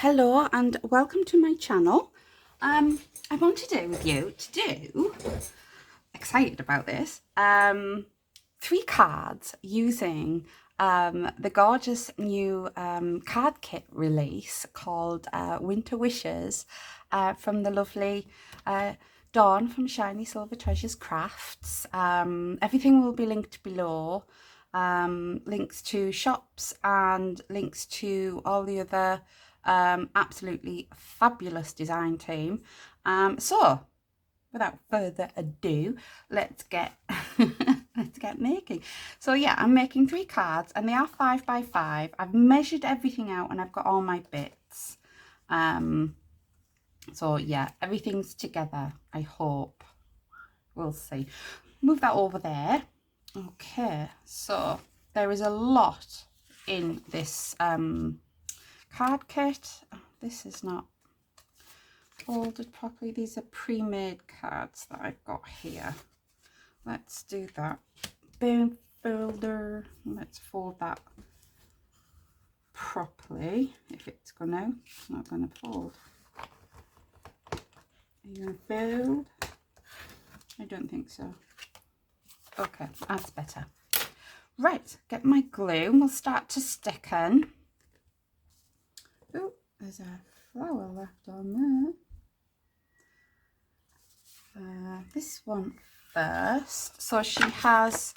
Hello and welcome to my channel. I want to do with you excited about this, 3 cards using the gorgeous new card kit release called Winter Wishes from the lovely Dawn from ShinySilverTreasures Crafts. Everything will be linked below. Links to shops and links to all the other absolutely fabulous design team. So without further ado, let's get let's get making. So yeah, I'm making 3 cards and they are 5 by 5. I've measured everything out and I've got all my bits. So yeah, everything's together, I hope. We'll see. Move that over there. Okay, so there is a lot in this card kit. Oh, this is not folded properly. These are pre-made cards that I've got here. Let's do that. Boom, folder. Let's fold that properly. If it's gonna, it's not gonna fold. Are you gonna fold? I don't think so. Okay, that's better. Right, get my glue and we'll start to stick in. Oh, there's a flower left on there. This one first. So she has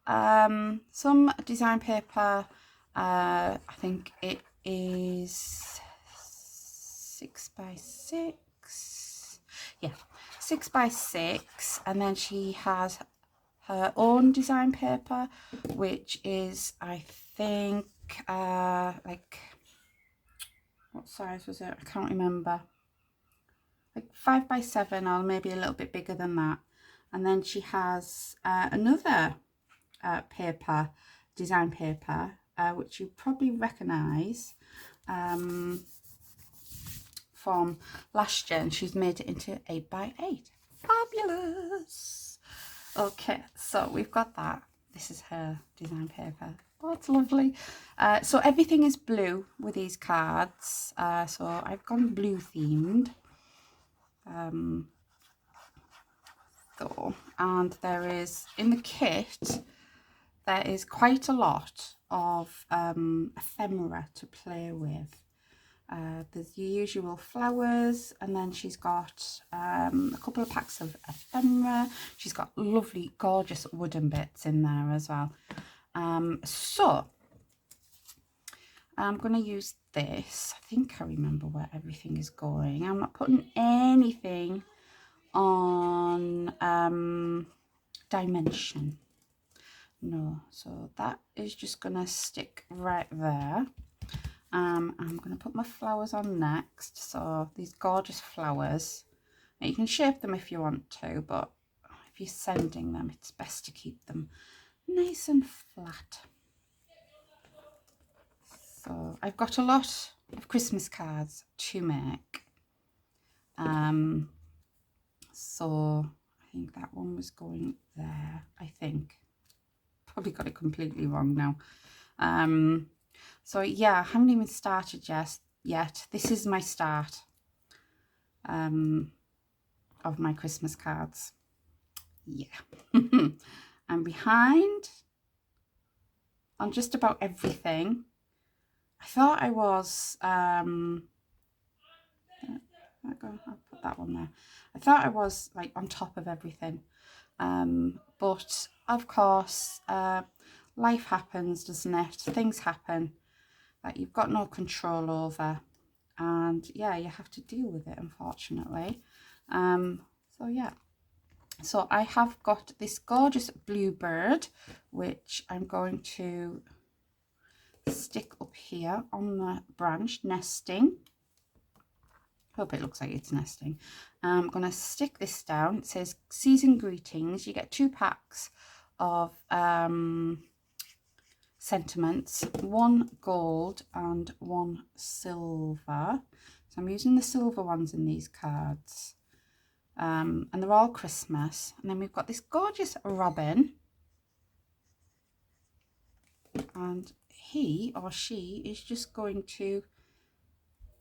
some design paper. I think it is 6 by 6. Yeah, 6 by 6, and then she has her own design paper, which is, I think, like, what size was it? I can't remember. Like 5 by 7 or maybe a little bit bigger than that. And then she has another paper, design paper, which you probably recognise from last year, and she's made it into 8 by 8. Fabulous! Okay, so we've got that. This is her design paper. Oh, it's lovely. So everything is blue with these cards. So I've gone blue themed. And there is, in the kit, there is quite a lot of ephemera to play with. There's the usual flowers, and then she's got a couple of packs of ephemera. She's got lovely, gorgeous wooden bits in there as well. So I'm going to use this. I think I remember where everything is going. I'm not putting anything on dimension. No, so that is just going to stick right there. I'm going to put my flowers on next. So these gorgeous flowers. Now you can shape them if you want to, but if you're sending them, it's best to keep them nice and flat. So I've got a lot of Christmas cards to make. So I think that one was going there, I think. Probably got it completely wrong now. So yeah, I haven't even started yet. This is my start of my Christmas cards. Yeah. I'm behind on just about everything. I thought I was I'll put that one there. I thought I was like on top of everything, but of course life happens, doesn't it? Things happen that you've got no control over, and yeah, you have to deal with it, unfortunately. So yeah, so I have got this gorgeous bluebird, which I'm going to stick up here on the branch, nesting. Hope it looks like it's nesting. I'm going to stick this down. It says season greetings. You get 2 packs of sentiments, 1 gold and 1 silver. So I'm using the silver ones in these cards, and they're all Christmas. And then we've got this gorgeous robin, and he or she is just going to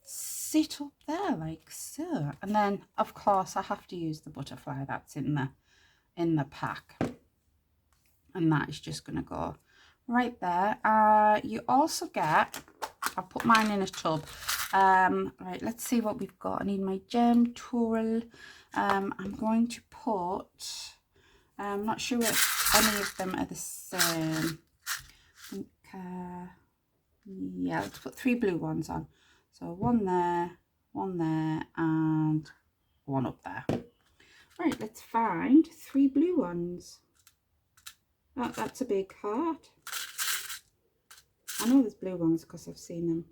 sit up there like so. And then of course I have to use the butterfly that's in the pack, and that is just going to go right there. You also get, I'll put mine in a tub. Right, let's see what we've got. I need my gem tool. I'm going to put, I'm not sure if any of them are the same. I think, yeah, let's put 3 blue ones on. So one there, and one up there. Right, let's find 3 blue ones. Oh, that's a big heart. I know there's blue ones because I've seen them.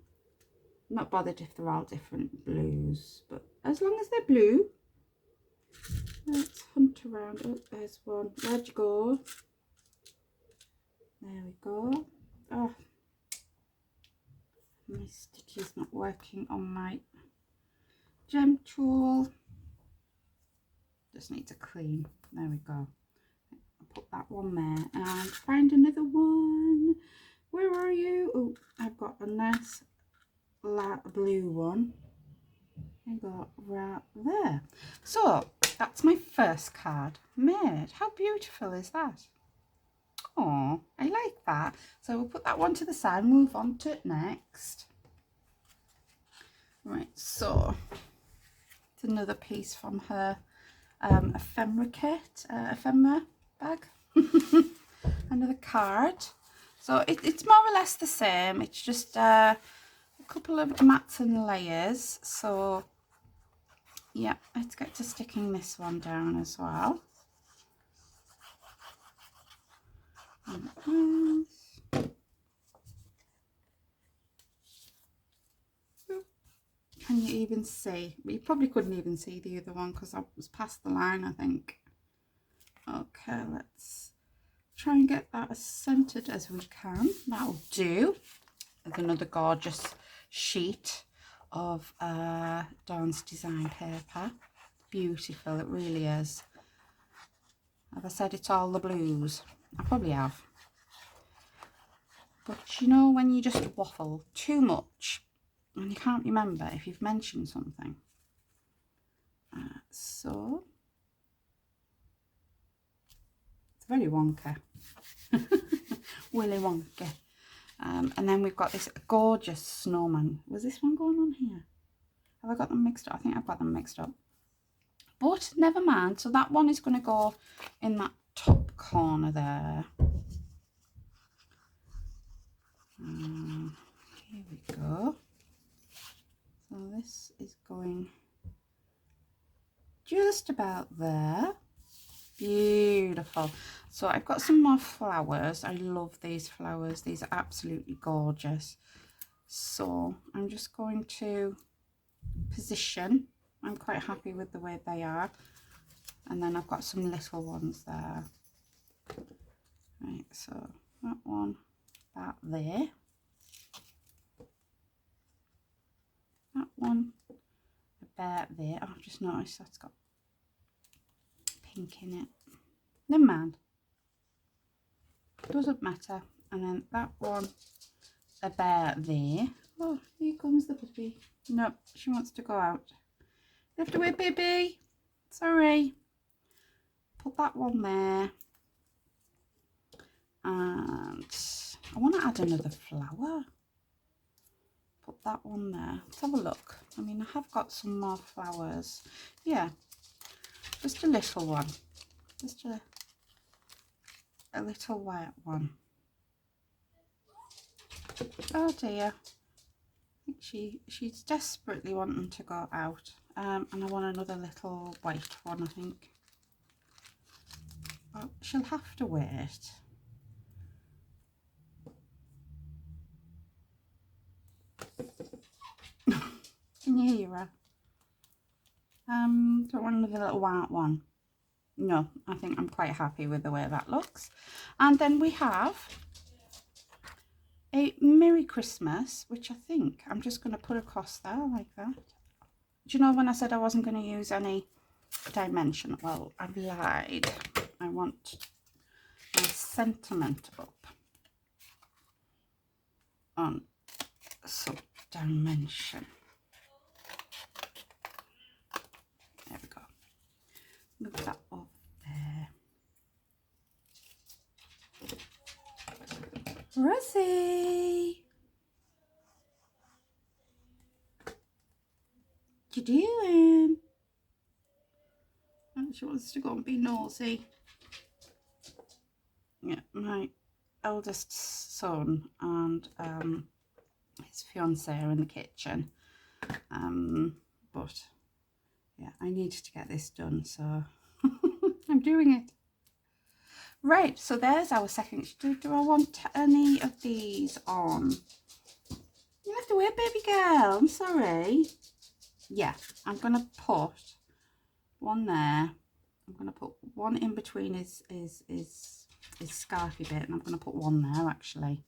I'm not bothered if they're all different blues, but as long as they're blue. Let's hunt around. Oh, there's one. Where'd you go? There we go. Oh, my sticky's not working on my gem tool. Just needs a clean. There we go. I'll put that one there and find another one. Where are you? Oh, I've got a nice light blue one. I got right there. So that's my first card made. How beautiful is that? Oh, I like that. So we'll put that one to the side, move on to it next. Right, so it's another piece from her ephemera kit, ephemera bag. Another card. So it's more or less the same. It's just a couple of mats and layers. So yeah, let's get to sticking this one down as well. Can you even see? You probably couldn't even see the other one because I was past the line, I think. Okay, let's try and get that as centered as we can. That'll do. There's another gorgeous sheet of Dawn's design paper. Beautiful, it really is. Have I said it's all the blues? I probably have. But you know when you just waffle too much and you can't remember if you've mentioned something. So it's very Wonka. Willy Wonka. And then we've got this gorgeous snowman. Was this one going on here? Have I got them mixed up? I think I've got them mixed up. But never mind. So that one is going to go in that top corner there. Here we go. So this is going just about there. Beautiful. So I've got some more flowers. I love these flowers. These are absolutely gorgeous. So I'm just going to position. I'm quite happy with the way they are. And then I've got some little ones there. Right, so that one, that there. That one, about there. Oh, I've just noticed that's got pink in it. Never mind. Doesn't matter. And then that one about there. Oh, here comes the puppy. Nope, she wants to go out. Lift away, baby. Sorry. Put that one there. And I want to add another flower. Put that one there. Let's have a look. I mean, I have got some more flowers. Yeah, just a little one. Just a little white one. Oh dear. I think she's desperately wanting to go out. And I want another little white one, I think. Oh, she'll have to wait. Can you hear her? Don't want another little white one. No, I think I'm quite happy with the way that looks. And then we have a Merry Christmas, which I think I'm just going to put across there like that. Do you know when I said I wasn't going to use any dimension? Well, I've lied. I want my sentiment up on some dimension. nosy. What you doing? Oh, she wants to go and be nosy. Yeah, my eldest son and his fiance are in the kitchen. But yeah, I need to get this done, so I'm doing it. Right, so there's our second. Do I want any of these on? You have to wait, baby girl. I'm sorry. Yeah, I'm gonna put one there. I'm gonna put one in between his scarfy bit, and I'm gonna put one there actually.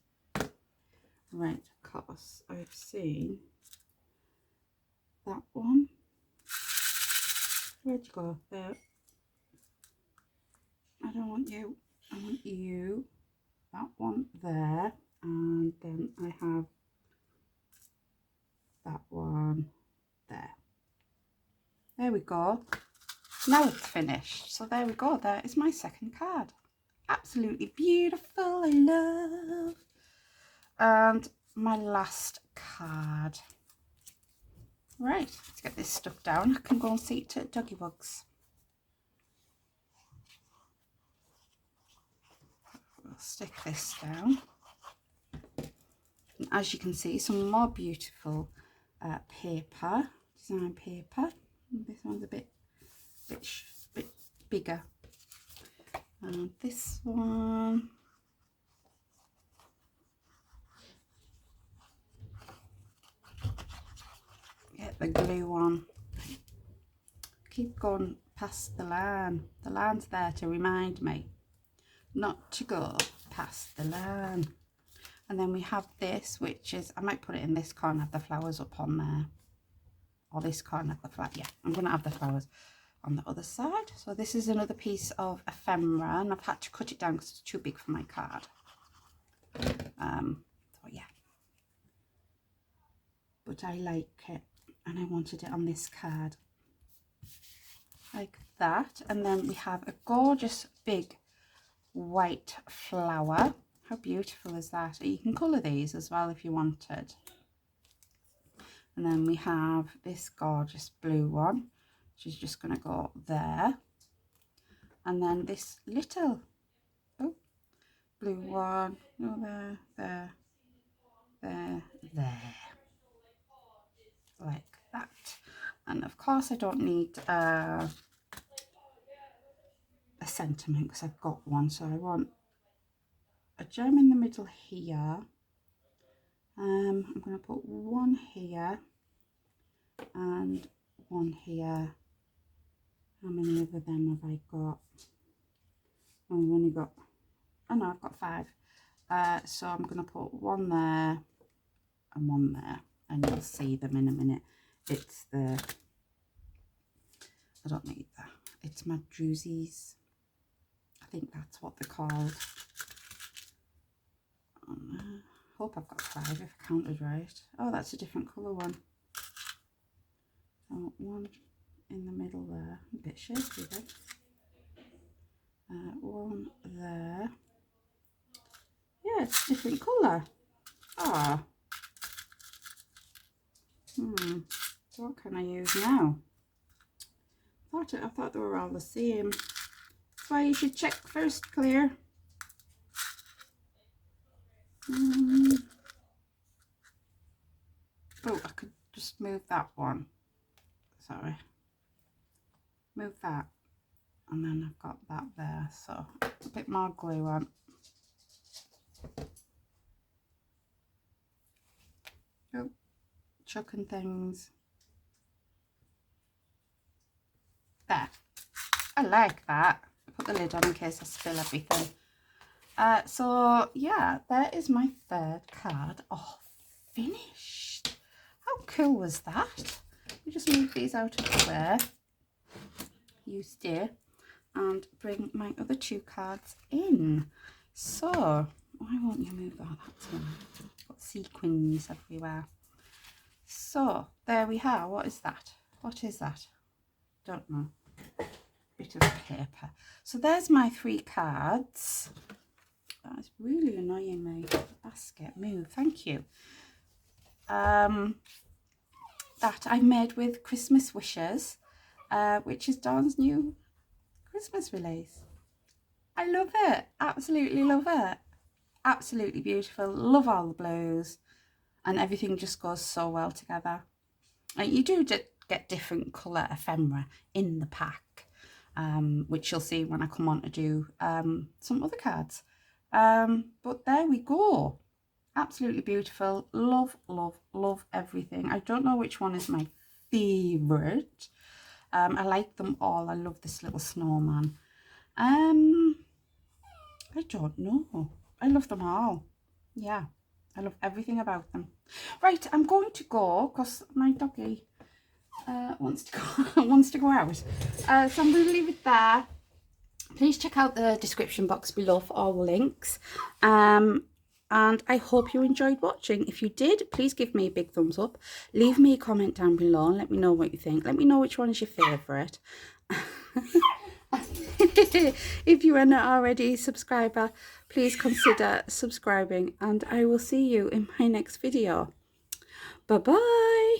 Right, because I've seen that one. Where'd you go? There. I don't want you. I want you. That one there, and then I have that one there. There we go. Now it's finished. So there we go. There is my second card. Absolutely beautiful. I love. And my last card. Right, let's get this stuck down. I can go and see to Doggy Bugs. We'll stick this down. And as you can see, some more beautiful paper, design paper. And this one's a bit bigger. And this one. Get the glue on. Keep going past the line. The line's there to remind me not to go past the line. And then we have this, which is, I might put it in this corner, have the flowers up on there. Or this corner of the flower. Yeah, I'm going to have the flowers on the other side. So this is another piece of ephemera, and I've had to cut it down because it's too big for my card. So yeah. But I like it, and I wanted it on this card. Like that. And then we have a gorgeous big white flower. How beautiful is that? You can colour these as well if you wanted. And then we have this gorgeous blue one, which is just going to go there. And then this little blue one, there, like that. And of course I don't need a sentiment because I've got one, so I want a gem in the middle here. I'm going to put one here and one here. How many of them have I got? Oh, I've only got, oh no, I've got 5. So I'm going to put one there and one there, and you'll see them in a minute. It's the, I don't need that. It's my drusies. I think that's what they're called. Hope I've got 5 if I counted right. Oh, that's a different colour one. So one in the middle there, a bit shaky there. One there. Yeah, it's a different colour. Ah. So what can I use now? I thought they were all the same. That's why you should check first, Claire. Oh, I could just move that one. Sorry. Move that. And then I've got that there. So a bit more glue on. Oh, chucking things. There. I like that. I put the lid on in case I spill everything. So yeah, there is my 3rd card. Oh, finished. How cool was that? We just move these out of the way. You stay and bring my other 2 cards in. So why won't you move that? That's one. Got sequins everywhere. So there we are. What is that? What is that? Don't know. Bit of paper. So there's my 3 cards. That is really annoying me. Basket, move, thank you. That I've made with Christmas Wishes, which is Dawn's new Christmas release. I love it, absolutely love it. Absolutely beautiful, love all the blues, and everything just goes so well together. And you do get different colour ephemera in the pack, which you'll see when I come on to do some other cards. But there we go. Absolutely beautiful. Love, love, love everything. I don't know which one is my favourite. I like them all. I love this little snowman. I don't know. I love them all. Yeah, I love everything about them. Right, I'm going to go because my doggy wants to go out. So I'm going to leave it there. Please check out the description box below for all the links. And I hope you enjoyed watching. If you did, please give me a big thumbs up. Leave me a comment down below and let me know what you think. Let me know which one is your favourite. If you are not already a subscriber, please consider subscribing, and I will see you in my next video. Bye bye.